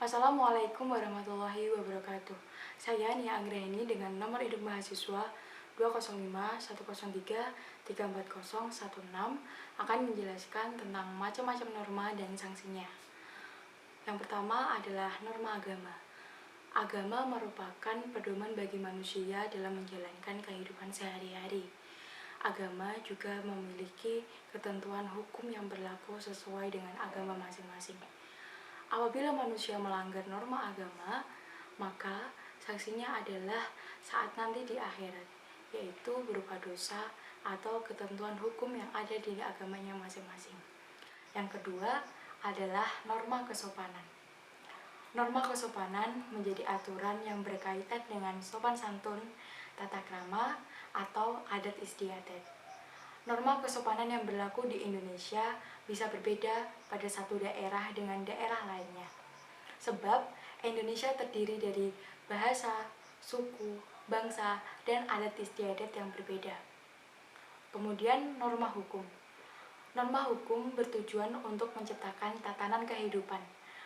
Assalamualaikum warahmatullahi wabarakatuh. Saya Nia Anggraini dengan nomor induk mahasiswa 205-103-34016 akan menjelaskan tentang macam-macam norma dan sanksinya. Yang pertama adalah norma agama. Agama merupakan pedoman bagi manusia dalam menjalankan kehidupan sehari-hari. Agama juga memiliki ketentuan hukum yang berlaku sesuai dengan agama masing-masing. Apabila manusia melanggar norma agama, maka sanksinya adalah saat nanti di akhirat, yaitu berupa dosa atau ketentuan hukum yang ada di agamanya masing-masing. Yang kedua adalah norma kesopanan. Norma kesopanan menjadi aturan yang berkaitan dengan sopan santun, tata krama, atau adat istiadat. Norma kesopanan yang berlaku di Indonesia bisa berbeda pada satu daerah dengan daerah lainnya. Sebab Indonesia terdiri dari bahasa, suku, bangsa, dan adat istiadat yang berbeda. Kemudian norma hukum. Norma hukum bertujuan untuk menciptakan tatanan kehidupan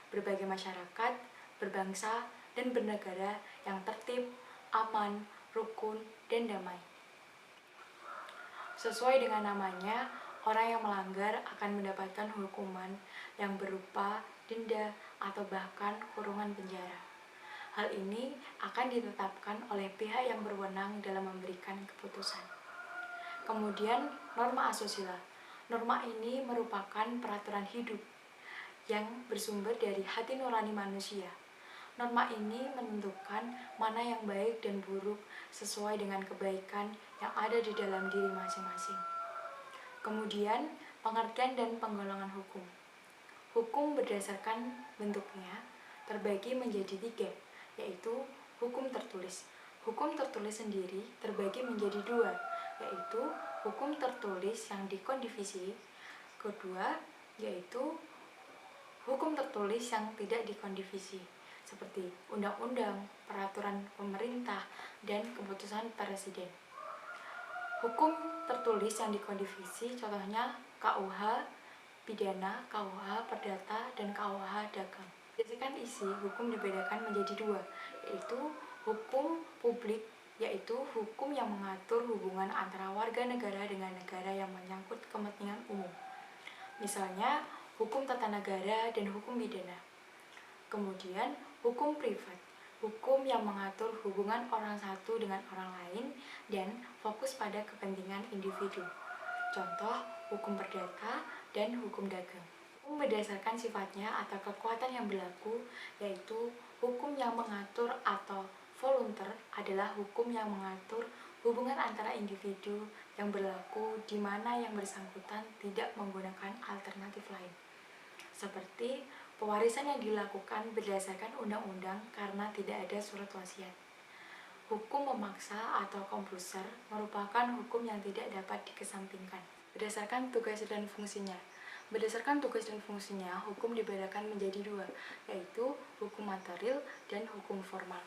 berbagai masyarakat, berbangsa, dan bernegara yang tertib, aman, rukun, dan damai. Sesuai dengan namanya, orang yang melanggar akan mendapatkan hukuman yang berupa denda atau bahkan kurungan penjara. Hal ini akan ditetapkan oleh pihak yang berwenang dalam memberikan keputusan. Kemudian, norma asusila. Norma ini merupakan peraturan hidup yang bersumber dari hati nurani manusia. Norma ini menentukan mana yang baik dan buruk sesuai dengan kebaikan yang ada di dalam diri masing-masing. Kemudian, pengertian dan penggolongan hukum. Hukum berdasarkan bentuknya terbagi menjadi 3, yaitu hukum tertulis. Hukum tertulis sendiri terbagi menjadi 2, yaitu hukum tertulis yang dikondivisi. Kedua, yaitu hukum tertulis yang tidak dikondivisi, seperti undang-undang, peraturan pemerintah, dan keputusan presiden. Hukum tertulis yang dikondivisi contohnya KUH Pidana, KUH Perdata, dan KUH Dagang. Berdasarkan isi, hukum dibedakan menjadi 2, yaitu hukum publik, yaitu hukum yang mengatur hubungan antara warga negara dengan negara yang menyangkut kepentingan umum. Misalnya, hukum tata negara dan hukum pidana. Kemudian, hukum privat, hukum yang mengatur hubungan orang satu dengan orang lain dan fokus pada kepentingan individu. Contoh, hukum perdata dan hukum dagang. Hukum berdasarkan sifatnya atau kekuatan yang berlaku, yaitu hukum yang mengatur atau volunter adalah hukum yang mengatur hubungan antara individu yang berlaku di mana yang bersangkutan tidak menggunakan alternatif lain. Seperti pewarisan yang dilakukan berdasarkan undang-undang karena tidak ada surat wasiat. Hukum memaksa atau kompulser merupakan hukum yang tidak dapat dikesampingkan. Berdasarkan tugas dan fungsinya. Berdasarkan tugas dan fungsinya, hukum dibedakan menjadi 2, yaitu hukum material dan hukum formal.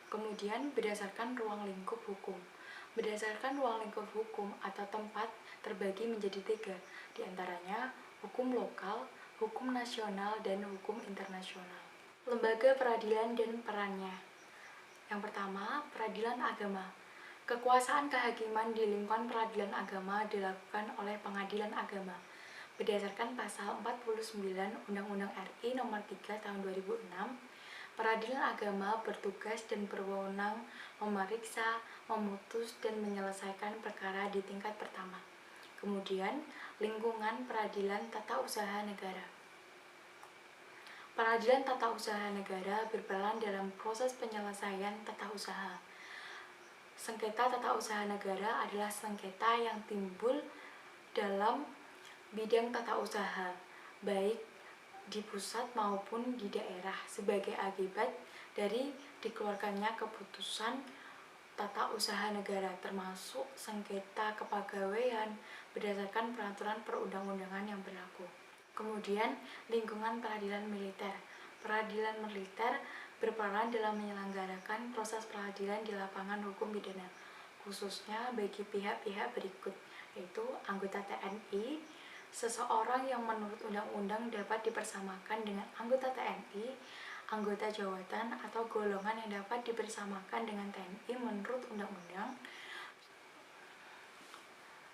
Kemudian berdasarkan ruang lingkup hukum. Berdasarkan ruang lingkup hukum atau tempat terbagi menjadi 3, diantaranya hukum lokal, hukum nasional, dan hukum internasional. Lembaga peradilan dan perannya. Yang pertama, peradilan agama. Kekuasaan kehakiman di lingkungan peradilan agama dilakukan oleh pengadilan agama. Berdasarkan pasal 49 Undang-Undang RI Nomor 3 Tahun 2006, peradilan agama bertugas dan berwenang memeriksa, memutus, dan menyelesaikan perkara di tingkat pertama. Kemudian, lingkungan peradilan tata usaha negara. Peradilan tata usaha negara berperan dalam proses penyelesaian tata usaha. Sengketa tata usaha negara adalah sengketa yang timbul dalam bidang tata usaha, baik di pusat maupun di daerah, sebagai akibat dari dikeluarkannya keputusan tata usaha negara, termasuk sengketa kepegawaian berdasarkan peraturan perundang-undangan yang berlaku. Kemudian, lingkungan peradilan militer. Peradilan militer berperan dalam menyelenggarakan proses peradilan di lapangan hukum pidana, khususnya bagi pihak-pihak berikut, yaitu anggota TNI. Seseorang yang menurut undang-undang dapat dipersamakan dengan anggota TNI anggota jawatan atau golongan yang dapat dibersamakan dengan TNI menurut undang-undang.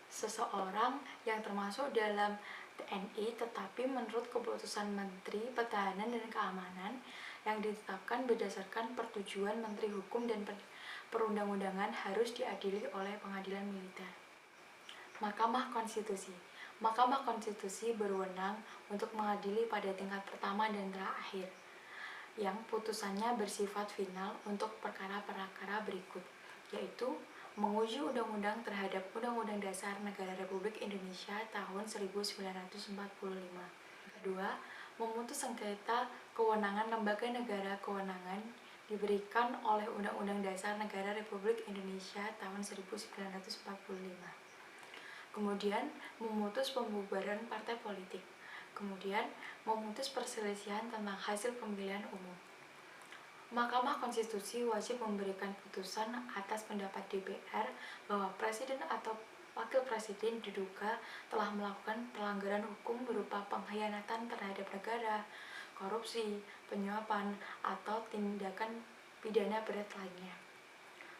Seseorang yang termasuk dalam TNI tetapi menurut keputusan Menteri Pertahanan dan Keamanan yang ditetapkan berdasarkan persetujuan Menteri Hukum dan Perundang-undangan harus diadili oleh pengadilan militer. Mahkamah Konstitusi. Mahkamah Konstitusi berwenang untuk mengadili pada tingkat pertama dan terakhir, yang putusannya bersifat final untuk perkara-perkara berikut, yaitu menguji undang-undang terhadap Undang-Undang Dasar Negara Republik Indonesia tahun 1945. Kedua, memutus sengketa kewenangan lembaga negara. Kewenangan diberikan oleh Undang-Undang Dasar Negara Republik Indonesia tahun 1945. Kemudian, memutus pembubaran partai politik. Kemudian, memutus perselisihan tentang hasil pemilihan umum. Mahkamah Konstitusi wajib memberikan putusan atas pendapat DPR bahwa presiden atau wakil presiden diduga telah melakukan pelanggaran hukum berupa pengkhianatan terhadap negara, korupsi, penyuapan, atau tindakan pidana berat lainnya.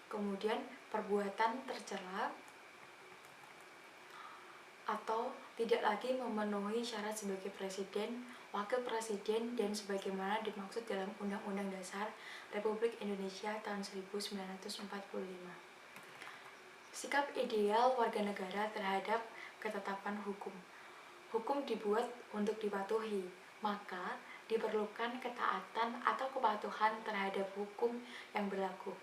Kemudian, perbuatan tercela atau tidak lagi memenuhi syarat sebagai presiden, wakil presiden, dan sebagaimana dimaksud dalam Undang-Undang Dasar Republik Indonesia tahun 1945. Sikap ideal warga negara terhadap ketetapan hukum. Hukum dibuat untuk dipatuhi, maka diperlukan ketaatan atau kepatuhan terhadap hukum yang berlaku.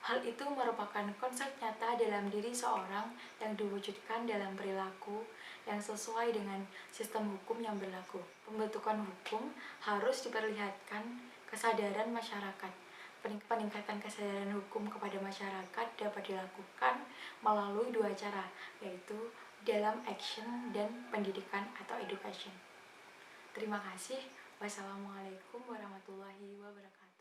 Hal itu merupakan konsep nyata dalam diri seorang yang diwujudkan dalam perilaku yang sesuai dengan sistem hukum yang berlaku. Pembentukan hukum harus diperlihatkan kesadaran masyarakat. Peningkatan kesadaran hukum kepada masyarakat dapat dilakukan melalui dua cara, yaitu dalam action dan pendidikan atau education. Terima kasih. Wassalamualaikum warahmatullahi wabarakatuh.